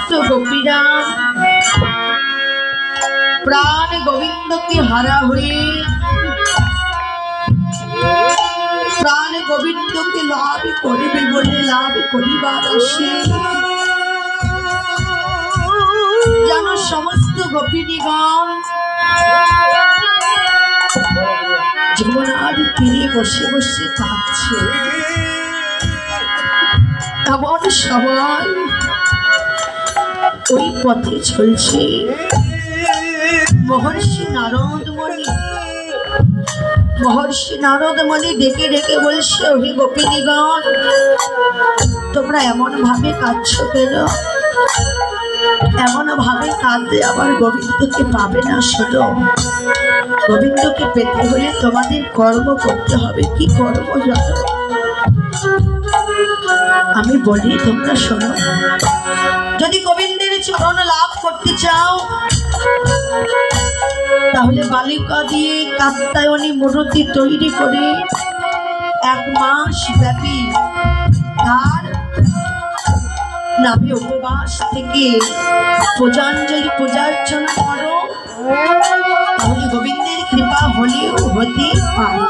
তো গোপীরা প্রাণ গোবিন্দকে হারা হয়ে প্রাণ গোবিন্দকে লাভ করিবে বলে লাভ করিবার আসে যেন সমস্ত গোপিনীগণ যমুনার তীরে বসে বসে কাঁদছে। এমন সবাই ওই পথে চলছে। মহর্ষি নারদ মুনি ডেকে ডেকে বলছে, ওহে গোপিনীগণ, তোমরা এমন ভাবে কাঁদছো কেন? এমন ভাবে কাঁদলে আমার গোবিন্দকে পাবে না। শোনো, গোবিন্দকে পেতে হলে তোমাদের কর্ম করতে হবে। কি কর্ম জানো? আমি বলি, তোমরা শোনো। যদি গোবিন্দের চরণ লাভ করতে চাও তাহলে বালিকা দিয়ে কাত্যায়নী মূর্তি তৈরি করে 1 মাস ব্যাপী তার নামে উপবাস থেকে পূজাঞ্জলি পূজার্চনা করো, তাহলে গোবিন্দের কৃপা হলেও হতে পারে।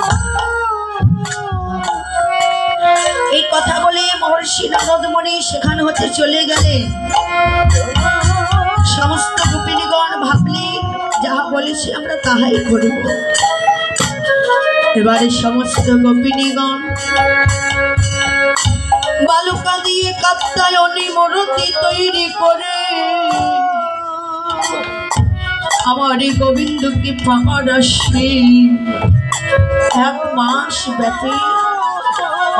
এই কথা বলে মহর্ষি নারদ মুনি সেখান হতে চলে গেলেন। সমস্ত গোপিনীগণ ভাবলেন, যাহা বলেছে আমরা তাহাই করিব। এবারে সমস্ত গোপিনীগণ বালুকা দিয়ে কাত্যায়নী মূর্তি তৈরি করে আমার এই গোবিন্দকে পাওয়ার আসে 1 মাস ব্যাপী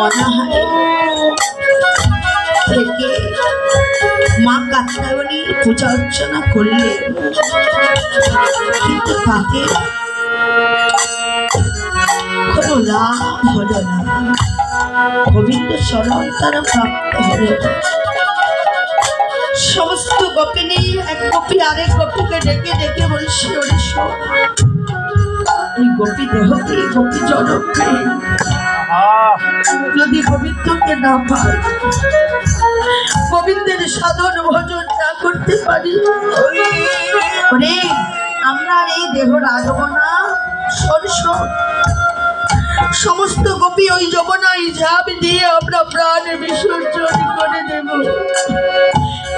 অনাহারে থেকে মা কাত্যায়নীর পূজা অর্চনা করলে, কিন্তু তাতে কোনো লাভ হলো না। গোবিন্দ চরণ তারা প্রাপ্ত হলো। সমস্ত গোপিনী এক গোপী আরেক গোপীকে ডেকে ডেকে বলছে, ওরে শোন, এই গোপী দেহকে গোপী জনকে যদি গোবিন্দকে না পাই, গোবিন্দের সাধন ভজন না করতে পারি, ওরে আমরা এই দেহ রাখবো না। শোন শোন, সমস্ত গোপী ওই যমুনায় ঝাঁপ দিয়ে আমরা প্রাণ বিসর্জন করে দেব।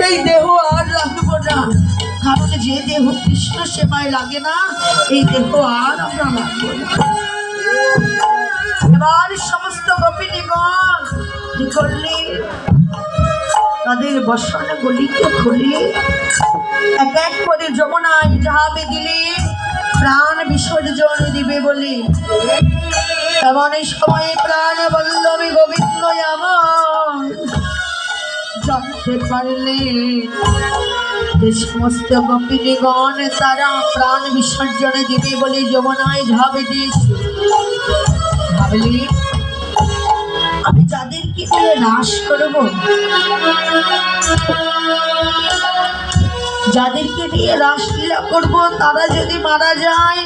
এই দেহ আর রাখবো না, কারণ যে দেহ কৃষ্ণ সেবায় লাগে না, এই দেহ আর আমরা রাখবো না। এবার সমস্ত গোপিনীগণ কি করলে, তাদের বসন গলিকে খুলে এক এক করে যমুনায় ঝাঁপ দিলে প্রাণ বিসর্জন দিবে বলে। এমন সময় প্রাণ বল্লভী গোবিন্দ আমার জানতে পারলে যে সমস্ত গোপিনীগণ তারা প্রাণ বিসর্জনে দিবে বলে যমুনায় ঝাঁপ দিয়েছে। ভাবলি, আমি যাদেরকে নিয়ে নাশ করব, যাদেরকে নিয়ে রাসলীলা করব, তারা যদি মারা যায়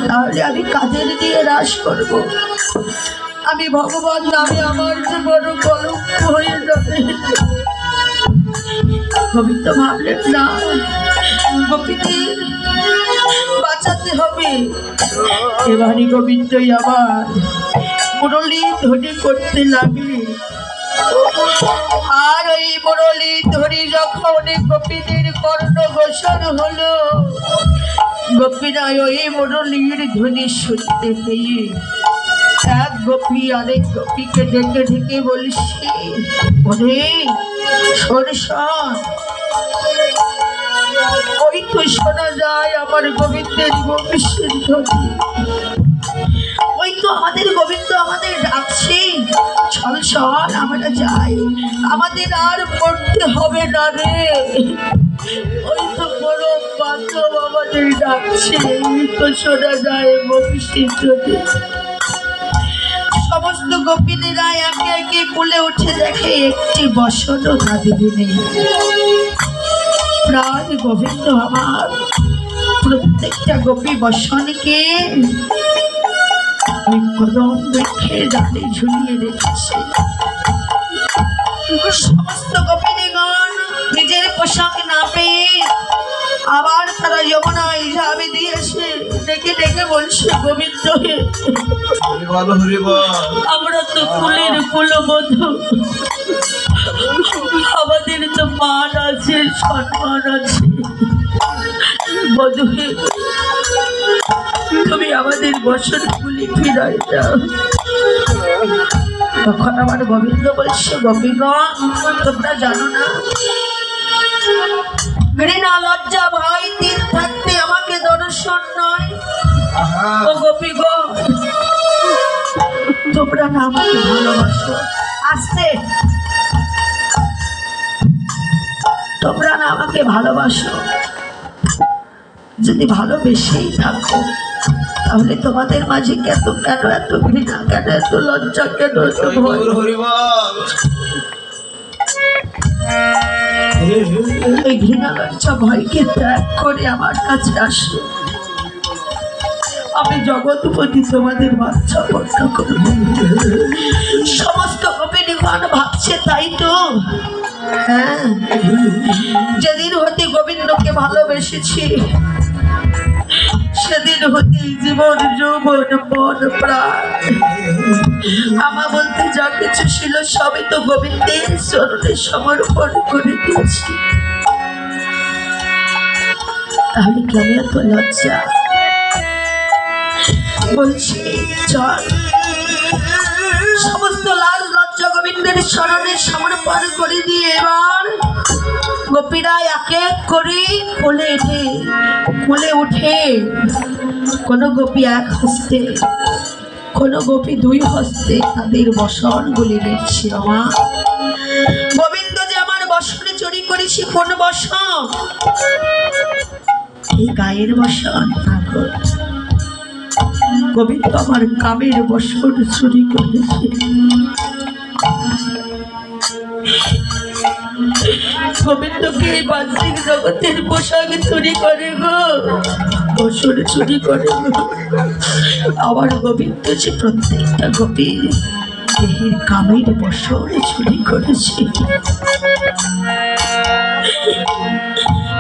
তাহলে আমি কাদের নিয়ে রাস করব? আমি ভগবান নামে আমার যে বড় কলঙ্ক হয়ে যাবে। গোবিন্দ ভাবলেন, না, গোপীদের বাঁচাতে হবে। এবারে গোবিন্দই আবার মুরলী ধ্বনি করতে লাগলে, আর ওই মুরলী ধ্বনি যখন গোপীদের কর্ণ গোচর হলো, গোপীরা ওই মুরলীর ধ্বনি শুনতে পেয়ে এক গোপী আরেক গোপীকে ডেকে ডেকে বলছে, ওরে শোন শোন, ওই তো শোনা যায় আমার গোবিন্দের গোপীর ধ্বনি, ওই তো আমাদের গোবিন্দ আমাদের ডাকছে, চল চল আমরা যাই, আমাদের আর পড়তে হবে না রে। ওই তো বড় বান্ধব আমাদের ডাকছে, ওই তো শোনা যায় গোপীর ধ্বনি। সমস্ত গোপিনীরা একে একে কোলে উঠে দেখে একটি বসনও তাদের নেই। প্রাণ গোবিন্দ আমার প্রত্যেকটা গোপী বসনকে ওই কদম বৃক্ষের ডালে ঝুলিয়ে রেখেছে। সমস্ত গোপিনীগণ নিজের পোশাক না পেয়ে আবার তারা যমুনায় ঝাঁপে দিয়েছে। ডেকে ডেকে বলছে, গোবিন্দ হে, আমরা তো কুলের কুলবধূ, আমাদের তো মান আছে, সম্মান আছে, বধূ হে, তুমি আমাদের বসন কুলি ফিরাই দাও। তখন আমার গোবিন্দ বলছে, গোপীগণ তোমরা জানো না, ঘৃণা লজ্জা ভয় তিন থাকতে আমাকে দর্শন নয়। ও গোপীগণ তোমরা না আমাকে ভালোবাসো, আসতে তোমরা না আমাকে ভালোবাসো, যদি ভালোবেসেই থাকো তাহলে তোমাদের মাঝে কেন কেন এত ঘৃণা, কেন এত লজ্জা, কেন এত ভয়? এই ঘৃণা লজ্জা ভয়কে ত্যাগ করে আমার কাছে আসো, আমি জগৎপতি তোমাদের বাচ্চা পূর্ণ করব। সমস্ত গোপিনীগণ ভাবছে তাই তো, হ্যাঁ, যেদিন হতে গোবিন্দকে ভালোবেসেছি সেদিন হতে জীবন যৌবন মন প্রাণ আমার বলতে যা কিছু ছিল সবই তো গোবিন্দের চরণে সমর্পণ করে দিয়েছি। তাহলে কেন এত লজ্জা? বলছি চল, সমস্ত লাল লজ্জা গোবিন্দের চরণে সমর্পণ করে দিয়ে এবার গোপীরা এক এক করে কোলে উঠে, কোন গোপী এক হস্তে, কোন গোপী দুই হস্তে তাদের বসন গুলি নিচ্ছে। আমার গোবিন্দ যে আমার বসনে চুরি করেছি, কোন বসন? এই গায়ের বসন। গোবিন্দ আমার কামের বসন চুরি করেছে। গোবিন্দকে এই বাহ্যিক জগতের পোশাক চুরি করে গো, বসন চুরি করে গো। আবার গোবিন্দ যে প্রত্যেকটা গোপীর দেহের কামের বসন চুরি করেছে।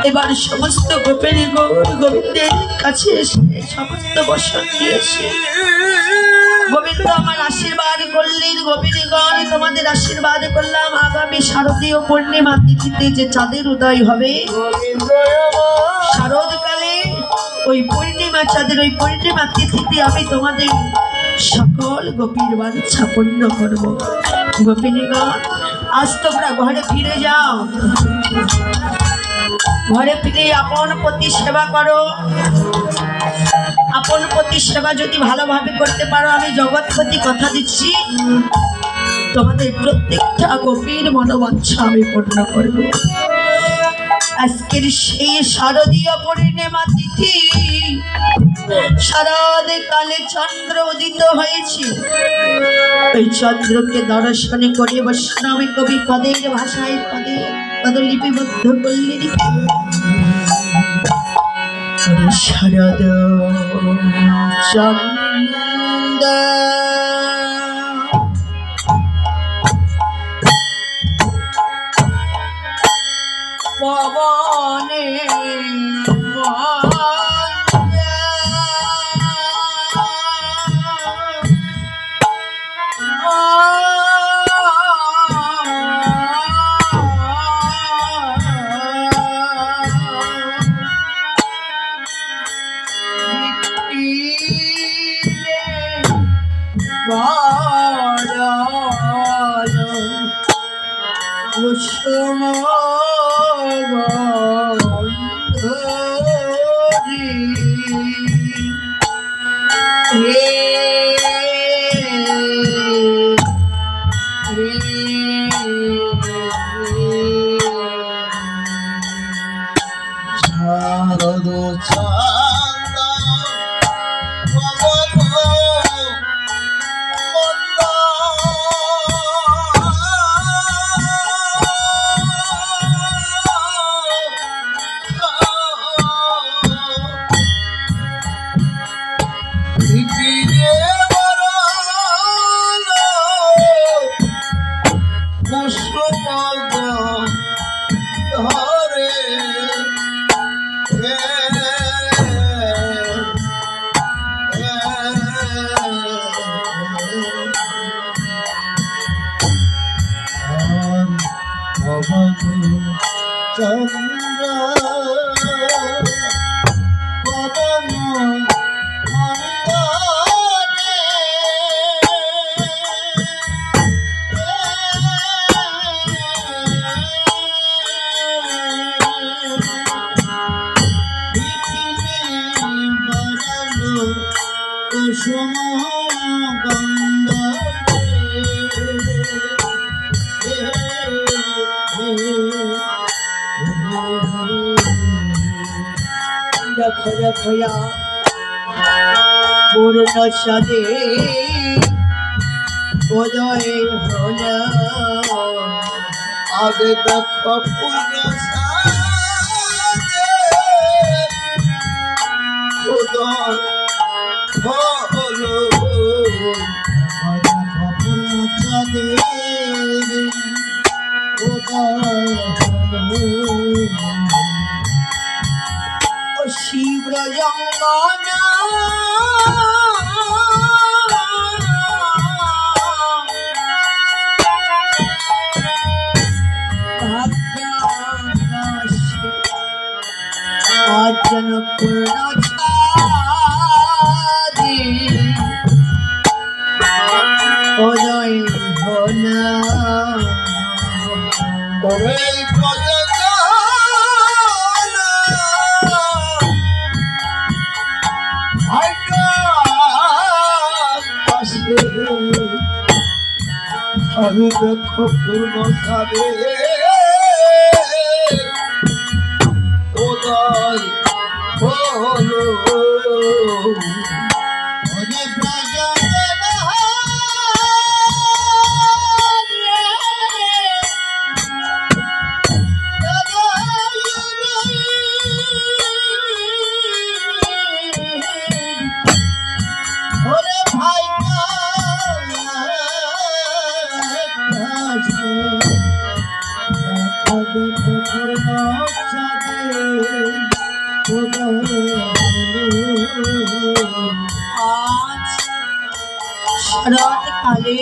এবার সমস্ত গোপীনী গোবিন্দের কাছে এসে সমস্ত বসন দিয়েছে। গোবিন্দ আমার আশীর্বাদ করলেন, গোপিনীগণ তোমাদের আশীর্বাদ করলাম, আগামী শারদীয় পূর্ণিমা তিথিতে যে চাঁদের উদয় হবে, শারদকালে ওই পূর্ণিমা চাঁদের ওই পূর্ণিমা তিথিতে আমি তোমাদের সকল গোপীর বাঞ্ছা পূর্ণ করব। গোপিনীগণ আজ তোমরা ঘরে ফিরে যাও, ঘরে ফিরে আপন পতি সেবা করো। আপন পতি সেবা যদি ভালোভাবে করতে পারো, আমি জগৎপতি কথা দিচ্ছি তোমাদের প্রত্যেকটা গোপীর মনোবাঞ্ছা আমি পূর্ণ করব। আজকের সেই শারদীয় পূর্ণিমা তিথি, শরৎ কালে চন্দ্র উদিত হয়েছে। ওই চন্দ্রকে দর্শন করে বৈষ্ণবী কবি পদের ভাষায় পদ লিপিবদ্ধ করলেন। শরদ চন্দ্র পবনে দেখো দেখো পূর্ণ সাদে উদয় হল আগে দেখো পূর্ণ সাদে উদয় হল পূর্ণ সাদে উদয় শিব জঙ্গনা অর্জন পূর্ণ ছাদে উদয় হল আমি দেখো পূর্ণ সাদে উদয় হলো শরৎকালে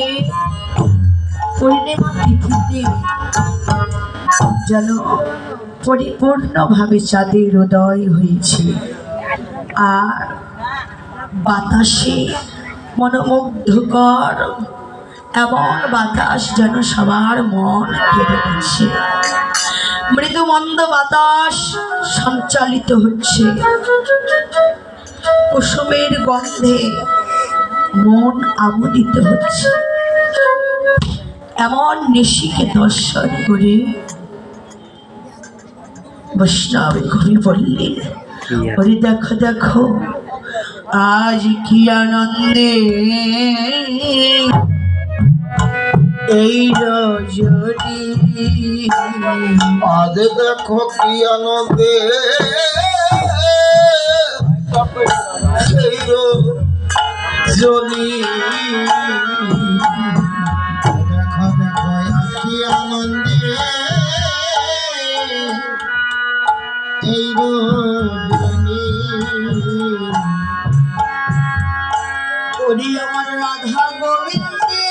পূর্ণিমা তিথিতে যেন পরিপূর্ণভাবে চাঁদের উদয় হয়েছে, আর বাতাসে মনোমুগ্ধকর এমন বাতাস যেন সবার মন কেড়ে নিচ্ছে। মৃদু মন্দ বাতাস সঞ্চালিত হচ্ছে, কুসুমের গন্ধে মন আমোদিত হচ্ছে। এমন নিশিকে দর্শন করে বৈষ্ণব ঘুরে বললেন, ওরে দেখো দেখো আজ কি আনন্দে এই রজনী, আজ দেখো কি আনন্দে এই রজনী, দেখো দেখো কি আনন্দে এই রজনী, ওরে আমার রাধা গোবিন্দী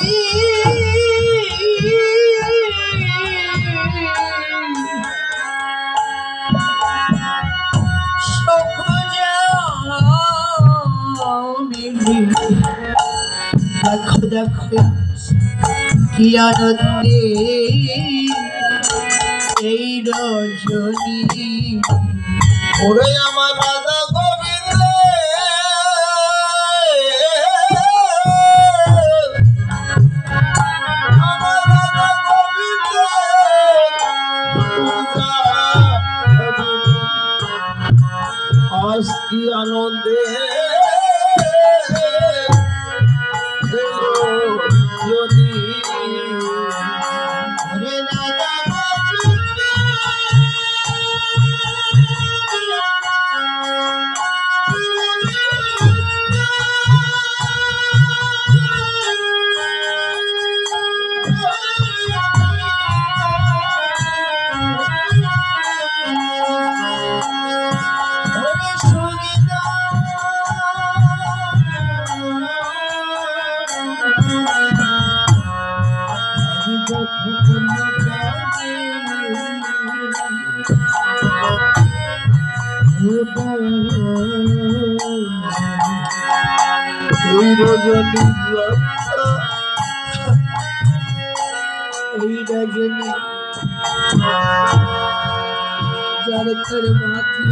দেখো দেখো কি আনন্দে এই রজনী, ওরে আমার রাধা গোবিন্দ আমার রাধা গোবিন্দ আজ কি আনন্দে এই রজনী এই রজনী যার তার মাথে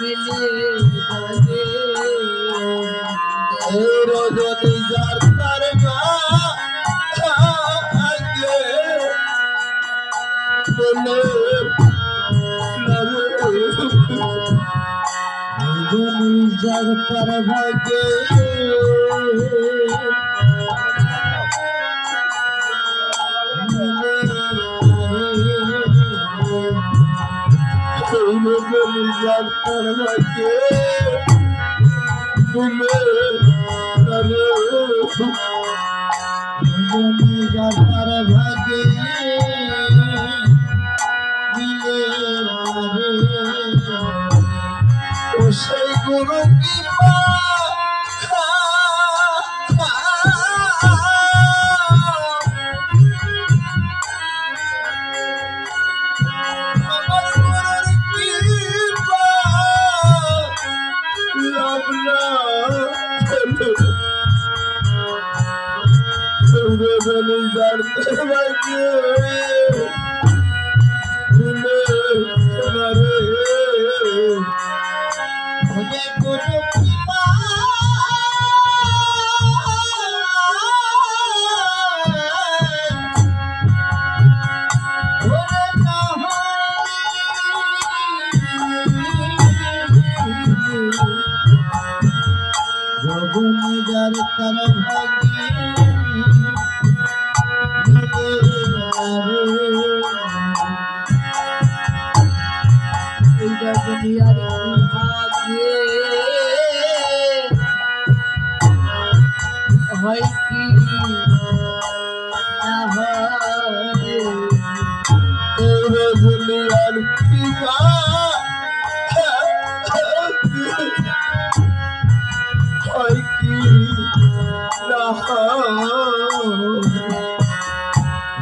মিলে গলে এই রজনী যার তার মাথে মিলে যার তার ভাগে যার তার ভাগে যার তার ভাগে মিলে ও সেই গুরু কি আমার গুরুর কৃপা লাভ না রজনী জানতে লাগে মিলে রে ওরে গুরু কৃপা ওরে না রজনী যার তার ভাগে এই রজনী আর ভাগে হয় কি না হয় এই রজনী আর হয় কি না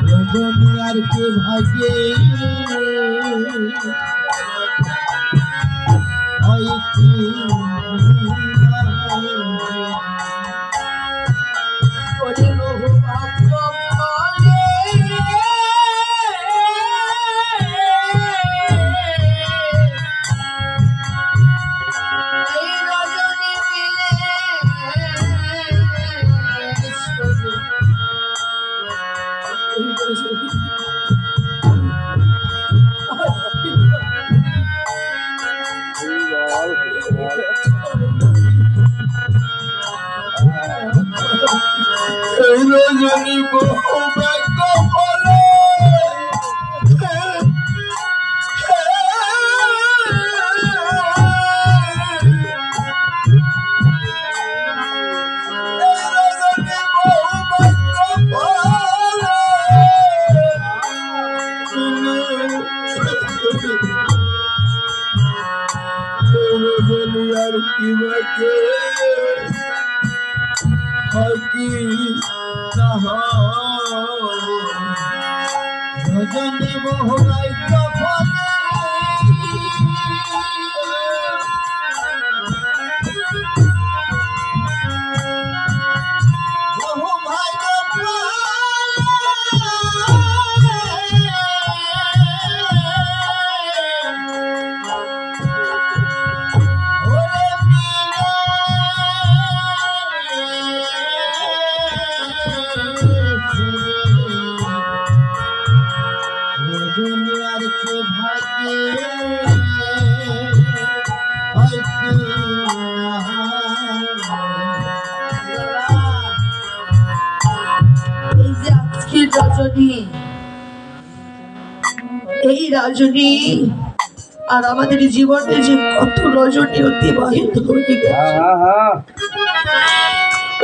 রজনী আর কে ভাগে হয় কি ওরে বহু ভাগ্য ফলে এই রজনী মিলে এই রজনী এই রজনী বহু ভাগ্য ফলে আর কি বাকে হকি না রজনী বহু ভাগ্য ফলে বহু ভাগ্য রজনী আর কে ভাগে হয় কি না এই যে আজকের রজনী, এই রজনী আর আমাদের জীবনে যে কত রজনী অতিবাহিত হয়ে গেছে,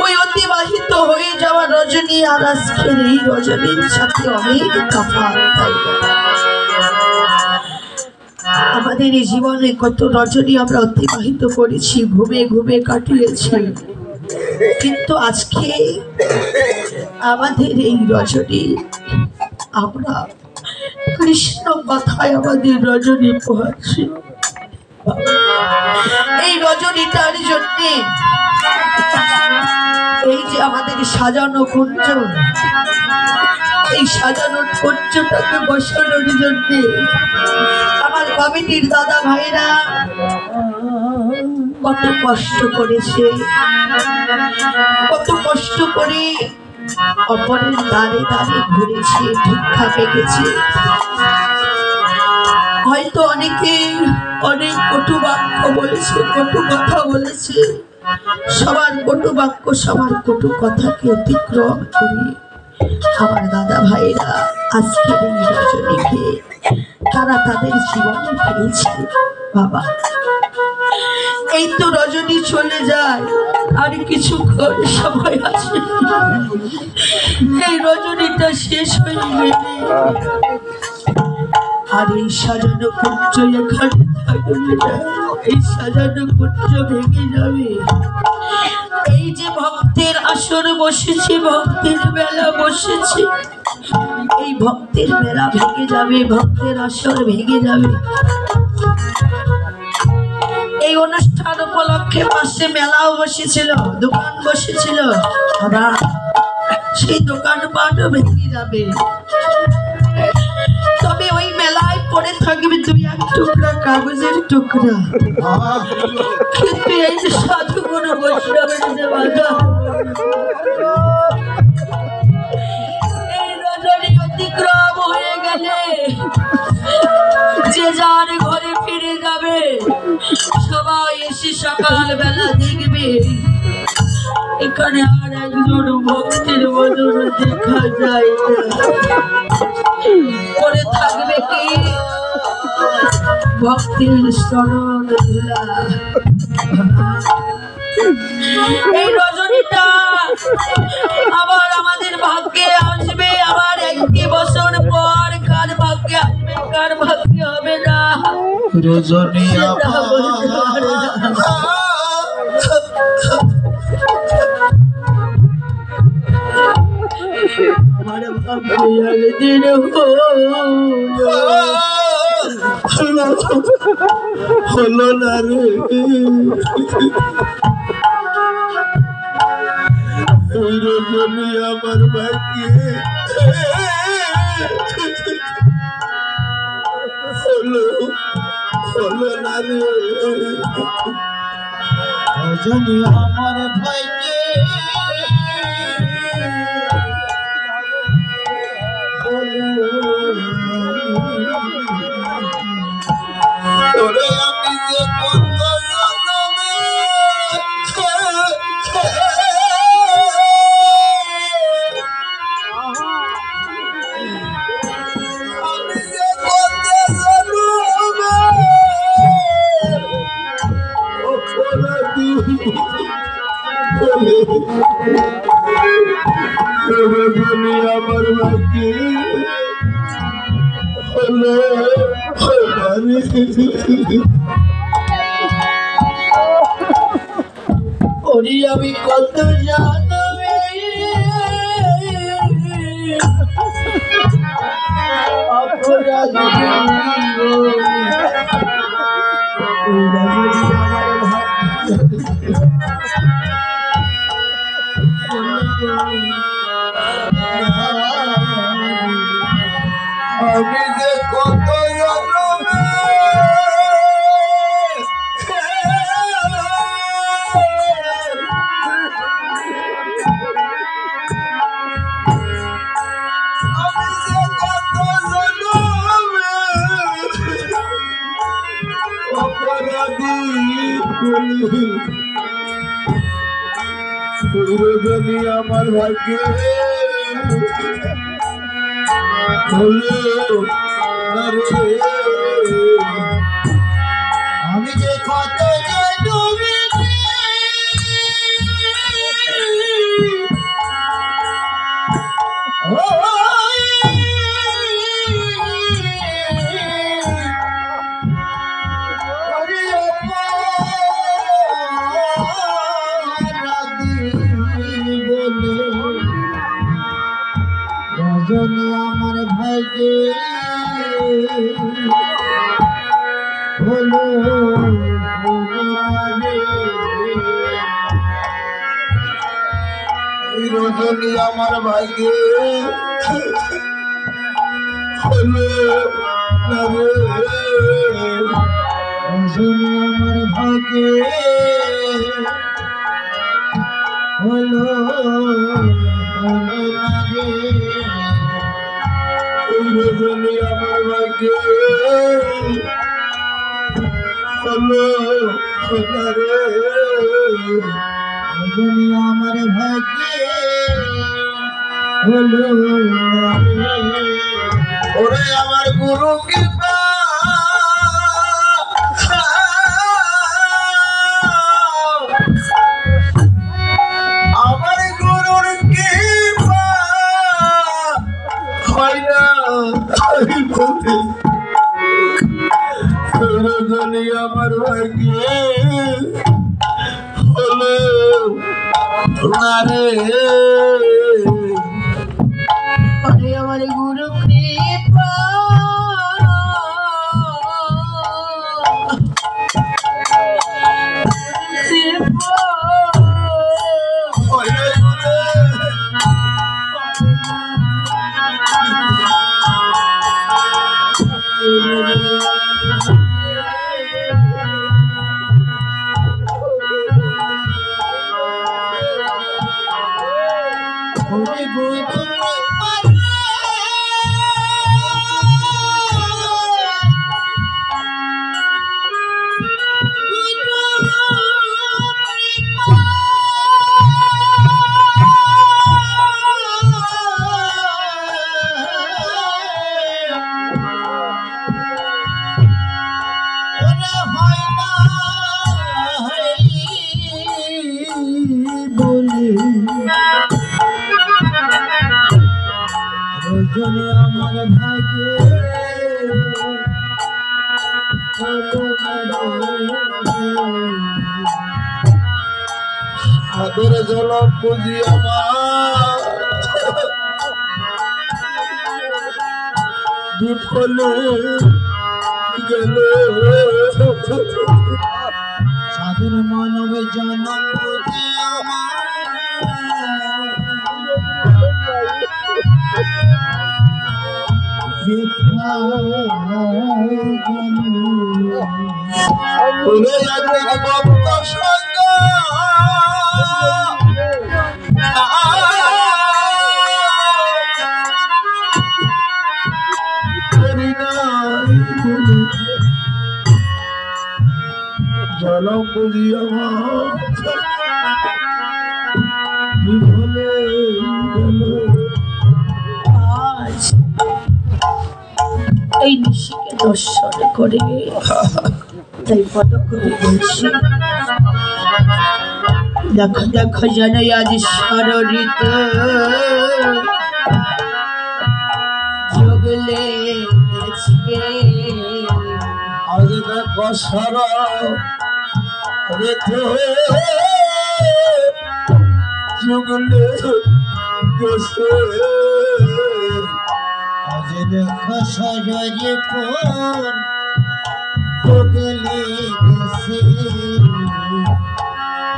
ওই অতিবাহিত হয়ে যাওয়া রজনী আর আজকের এই রজনীর সাথে অনেক তফাৎ। আমাদের এই জীবনে কত রজনী আমরা অতিবাহিত করেছি, ঘুমে ঘুমে কাটিয়েছি, কিন্তু আজকে আমাদের এই রজনী, আমরা কৃষ্ণ কথায় আমাদের রজনী পোহাচ্ছি। এই রজনীটার জন্য এই যে আমাদের সাজানো কুঞ্জ, এই সাজানো কুঞ্জটাকে বসানোর জন্য আমার কমিটির দাদা ভাইরা কত কষ্ট করেছে, কত কষ্ট করে অপরের দ্বারে দ্বারে ঘুরেছে, ভিক্ষা পেয়েছে। হয়তো অনেকে অনেক কটু বাক্য বলেছে, কটু কথা বলেছে। সবার কটু বাক্য, সবার কটু কথাকে অতিক্রম করে আমার দাদা ভাইরা আজকের এই রজনীকে তারা তাদের জীবনে পেয়েছে। বাবা, এই তো রজনী চলে যায়, আর কিছুক্ষণ সময় আছে, এই রজনীটা শেষ হয়ে গেলে আর এই সাজানো কুঞ্জ এখানে থাকবে না, এই সাজানো কুঞ্জ ভেঙে যাবে। এই যে ভক্তের আসর বসেছে, ভক্তের মেলা বসেছে, এই ভক্তের মেলা ভেঙে যাবে, ভক্তের আসর ভেঙে যাবে। এই অনুষ্ঠান উপলক্ষে পাশে মেলাও বসেছিল, দোকান বসেছিল, আবার সেই দোকানপাটও ভেঙে যাবে। তবে ওই মেলায় পড়ে থাকবে দুই এক টুকরা কাগজের টুকরা, কিন্তু এই যে সাধু গুরু বৈষ্ণবের যে বাধা, এই রজনী অতিক্রম হয়ে গেলে যে যার ঘরে ফিরে যাবে, সবাই এসে সকাল বেলা দেখবে এখানে আর একজন ভক্তের বদল দেখা যায় না। পরে থাকবে কি ভক্তির শরণ ধুলা। এই রজনীটা আবার আমাদের ভাগ্যে আসবে, আবার একটি বছর পর। কার ভাগ্যে আসবে, কার ভাগ্যে হবে না, রজনী সেটা বলতে পারে না। আমার ভাগ্যে একদিন হলো না রে, রজনী আমার ভাগ্যে হলো না রে, রজনী আমার ভাগ্যে ওরে আমি যে কত জনমে আমি যে কত জনমে অপরাধী রজনী আমার ভাগ্যে হলো ওরে আমি কত জানবে আমি যে কত জনমে আমি যে কত জনমে অপরাধী রজনী আমার ভাগ্যে হলো না রে, আমি যে কত জনমে অপরাধী রজনী আমার ভাইকে হলো রজনী আমার ভাইকে হলো না রে রজনী আমার ভাইকে হলো না রে রজনী আমার ভাইকে হলো না রে রজনী আমার ভাইকে হলো না রে ওরে আমার গুরু কৃপা আমার গুরুর কৃপা হয় না রজনী আমার ভাগ্যে হলো না রে আমার গুরু কৃপা রজনী আমার ভাগ্যে সাদের জল পুঁজি আমার বিফলে গেল সাদের মানব জনম পুঁজি ভক্ত সঙ্গ জলম বুঝি আমার বিফলে গেল আজ এই নিশিকে দর্শন করে তাই ফটো করে বলছি দেখো দেখো যেন আজ সররিত জগলে গেছে আজ দেখো সর রেখে জুগলে গেছে আজ দেখো সররে পর জুগলে গেছে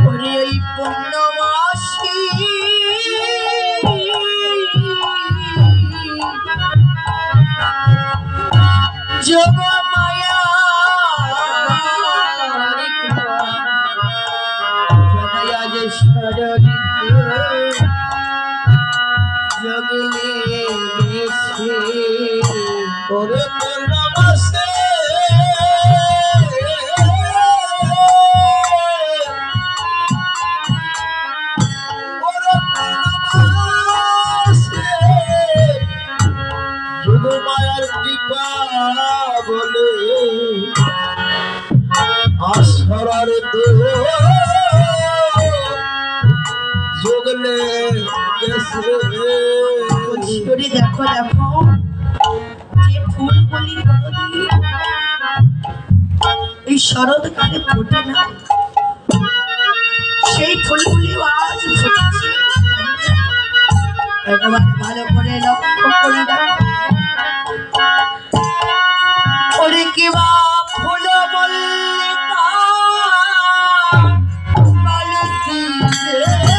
ওরে এই পূর্ণমাসী যোগ মায়া আজ সররিত জগলে গেছে ওরে পূর্ণমাসে ওরে পূর্ণমাসে যোগ মায়ার কৃপা বলে আসরারে তো জগলে গেছে ওরে দেখো দেখো যে ফুলগুলি এই শরৎকালে ফোটে না সেই ফুলগুলি আজ ফুটেছে একেবারে ভালো করে লক্ষ্য করে দেখো ওরে কি বা ফুল মল্লিকা মালতী রে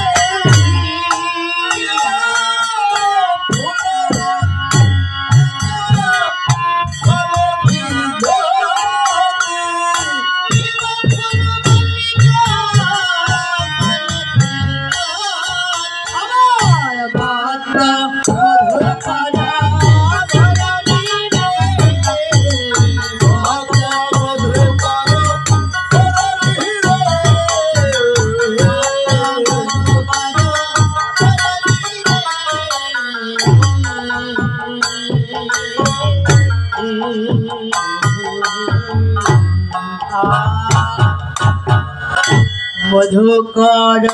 মধুকর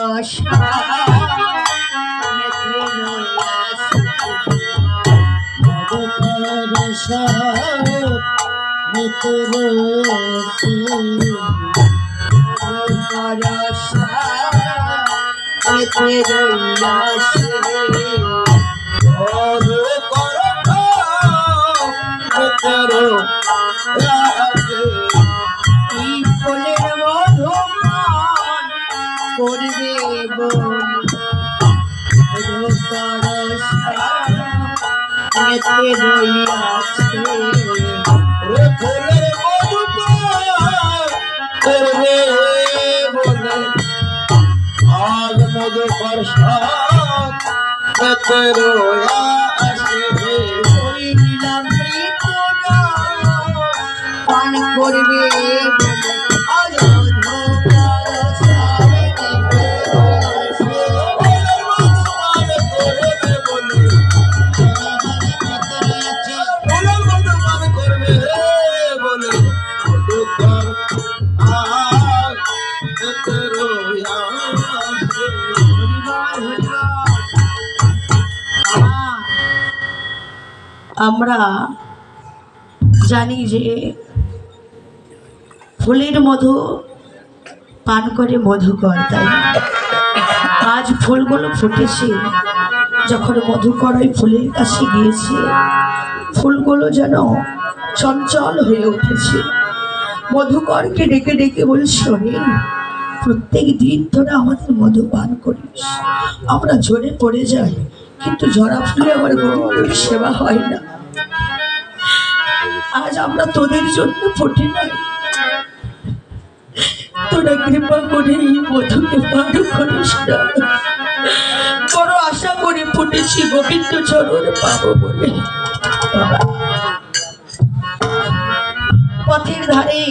করবে আজ মধুকর পান করবে আমরা জানি যে ফুলের মধু পান করে মধুকর, তাই আজ ফুলগুলো ফুটেছে, যখন মধুকর ওই ফুলের কাছে গিয়েছে ফুলগুলো যেন চঞ্চল হয়ে উঠেছে। মধুকরকে ডেকে ডেকে বলছে, রে প্রত্যেক দিন তোরা আমাদের মধু পান করিস, আমরা ঝরে পড়ে যাই, কিন্তু ঝরা ফুলে আমার গোবিন্দের সেবা হয় না। আজ আমরা তোদের জন্য ফুটে নাই, তোরা কৃপা করে এই মধুকে পান করিস না। বড় আশা করে ফুটেছি গোবিন্দ চরণ পাবো বলে। পথের ধারে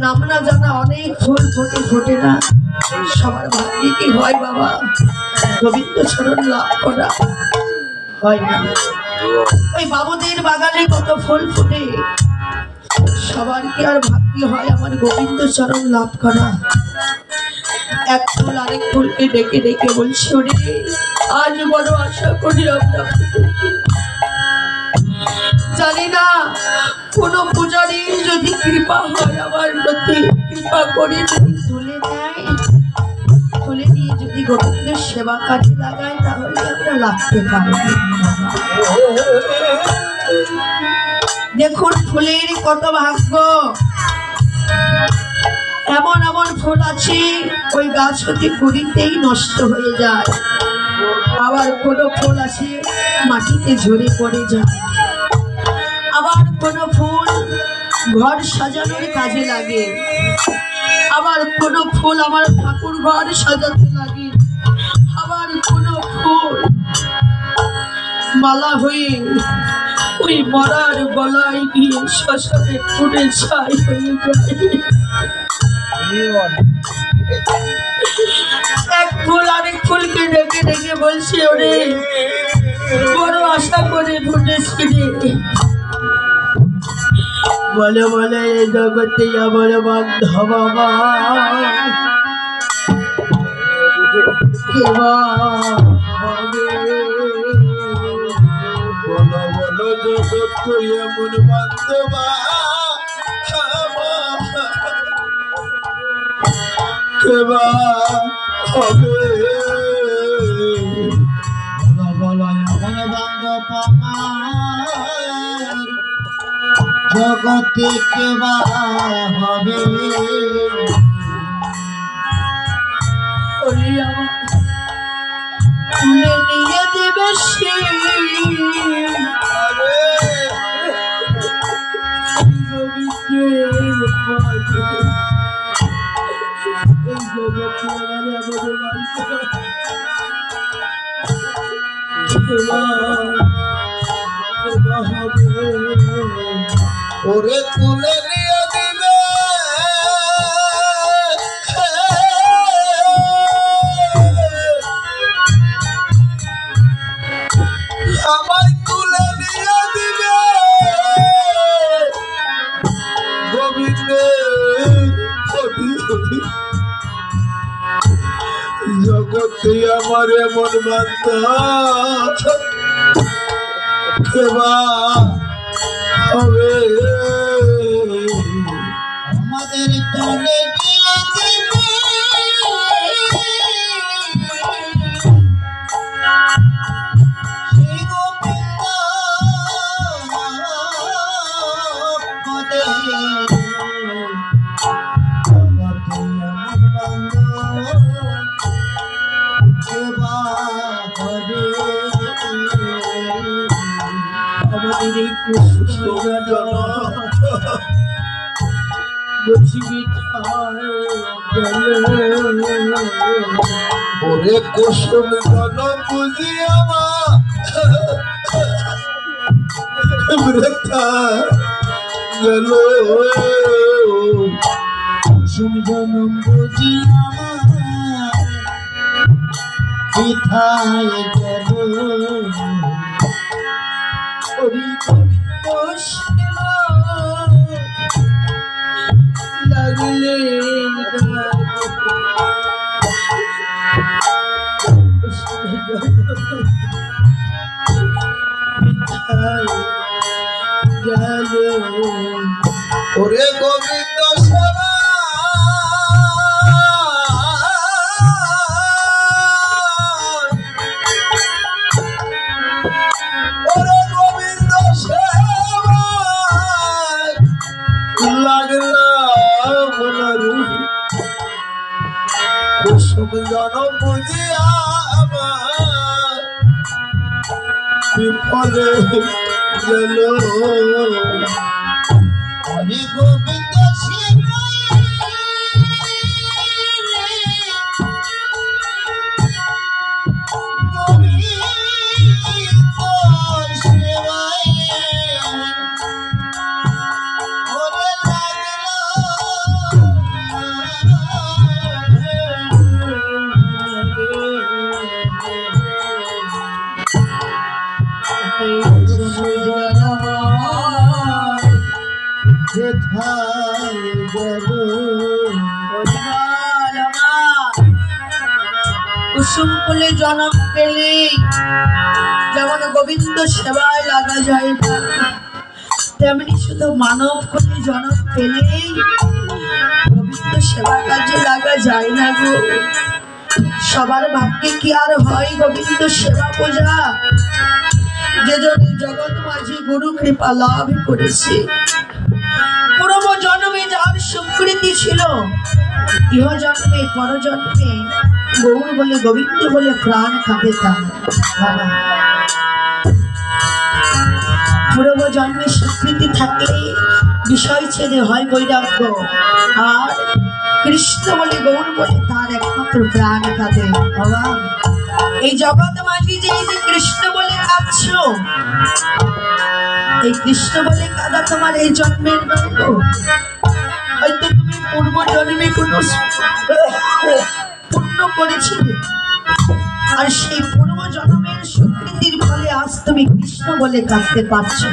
নাম না জানা অনেক ফুল ফোটে, ফোটে না। সবার ভাগ্যে কি হয় বাবা গোবিন্দ চরণ লাভ করা? হয় না। ওই বাবুদের বাগানে কত ফুল ফুটে, সবার কি আর ভাগ্য হয় আমার গোবিন্দ চরণ লাভ করা? এক ফুল আরেক ফুলকে ডেকে ডেকে বলছে, ওরে আজ বড় আশা করি আমরা জানি না কোন পূজারীর যদি কৃপা হয় আমার প্রতি, কৃপা করে যদি তুলে নেয়, তুলে নিয়ে যদি গোবিন্দের সেবা কাজে লাগায়, তাহলে আমরা লাগতে পারি। দেখুন ফুলের কত ভাগ্য, এমন এমন ফুল আছে ওই গাছ হতে কুড়িতেই নষ্ট হয়ে যায়, আবার কোনো ফুল আছে মাটিতে ঝরে পড়ে যায়, আবার কোনো ফুল ঘর সাজানোর কাজে লাগে, আবার কোনো ফুল আমার ঠাকুর ঘর সাজাতে লাগে, আবার কোনো ফুল মালা হয়ে ওই মরার গলায় গিয়ে শ্মশানে পুড়ে ছাই হয়ে যায়। এক ফুল আরেক ফুলকে ডেকে ডেকে বলছে, ওরে বড় আশা করে ফুটেছি রে। বলে বলে জগতে আমার বান্ধব এমন বান্ধবা কেবা হবে, আমার জগতে কেবা হবে ওরে আমার তুলে নিয়ে দেবে সে ওরে তুলে নিয়ে দিবে আমায় তুলে নিয়ে দিবে গোবিন্দ জগতে আমার এমন বান্দা কেবা হবে আমাদের তুলে নিয়ে দিবে সেই গোবিন্দ পদে জগতে আমার বান্দা কেবা হবে আমাদের এই ওরে কুসুম জন বুঝি আমার গেল কুসুম জন বুঝি আমার কোথায় গেল ওরে গোবিন্দ সেবা লাগলে গেল ওরে গোবিন্দ সেবা ওরে গোবিন্দ সেবা লাগলাম কুসুম জন বুঝিয়া আমার বিফলে গেল হরি গোবিন্দ শিবা গোবিন্দ শিবায় ওরে কুসুম ফুলে জন্ম পেলে যেমন গোবিন্দ সেবায় লাগা যায় না, তেমনি শুধু মানব কুলে জন্ম পেলেই গোবিন্দ সেবা কাজে লাগা যায় না গো। সবার ভাগ্যে কি আর হয় গোবিন্দ সেবা পূজা? যে জগৎ মাঝি গুরু কৃপা লাভ করেছে, পূর্ব জন্মে যার স্বীকৃতি ছিল, ইহ জন্মে পর জন্মে গৌর বলে গোবিন্দ বলে প্রাণ খাবে তার বাবা। পূর্ব জন্মে স্বীকৃতি থাকলে বিষয় ছেড়ে হয় বৈরাগ্য, আর কৃষ্ণ বলে গৌর বলে তার একমাত্র প্রাণ খাবে বাবা। এই জগৎ মাঝি যে এই যে কৃষ্ণ বলে কাঁদছ, এই কৃষ্ণ বলে কাঁদা তোমার এই জন্মের নয় গো। হয়তো তুমি পূর্ব জন্মে কোনো পুণ্য করেছিলে, আর সেই পূর্ব জন্মের স্বীকৃতির ফলে আজ তুমি কৃষ্ণ বলে কাঁদতে পারছো।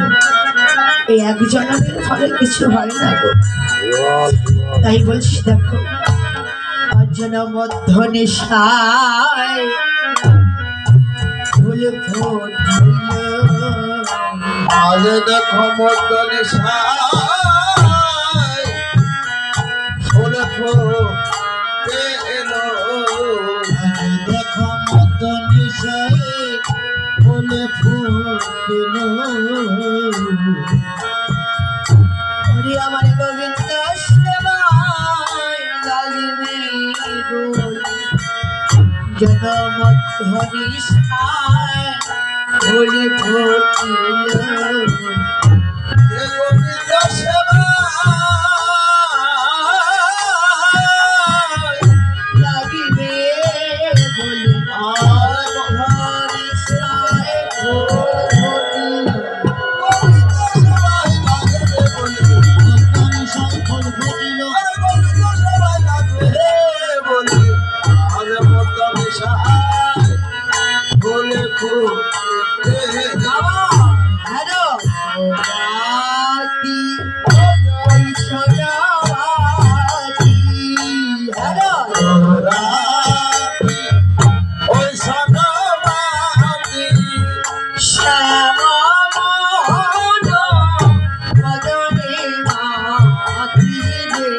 এই এক জন্মের ফলে কিছু হয় না গো। তাই বলছি দেখো, অর্জুন মধ্য নেশায় ফুল ফুটিল, আজ দেখো মর্দনে সাই ফুল ফুটে এলো। দেখো মধ্য নেশায় ফুল ফুটিল ওরে আমার গোবিন্দ সেবায় লাগিবে দোল জনম ধনিষ্ঠায় বলে ফুটিল গোবিন্দ সেবা লাগিবে বলে আর ধনিষ্ঠায় ফুটিল গোবিন্দ সেবায় লাগবে বলে ধনিষ্ঠায় ফুটিল আর গোবিন্দ সেবায় লাগবে বলে আর মতন সাহায় বলে ফুটিল হ্যালো রাতি ওই সোনাবাতি হ্যালো ওই সাদাবাতি শ্যামা মোহন বদনে মাতিলে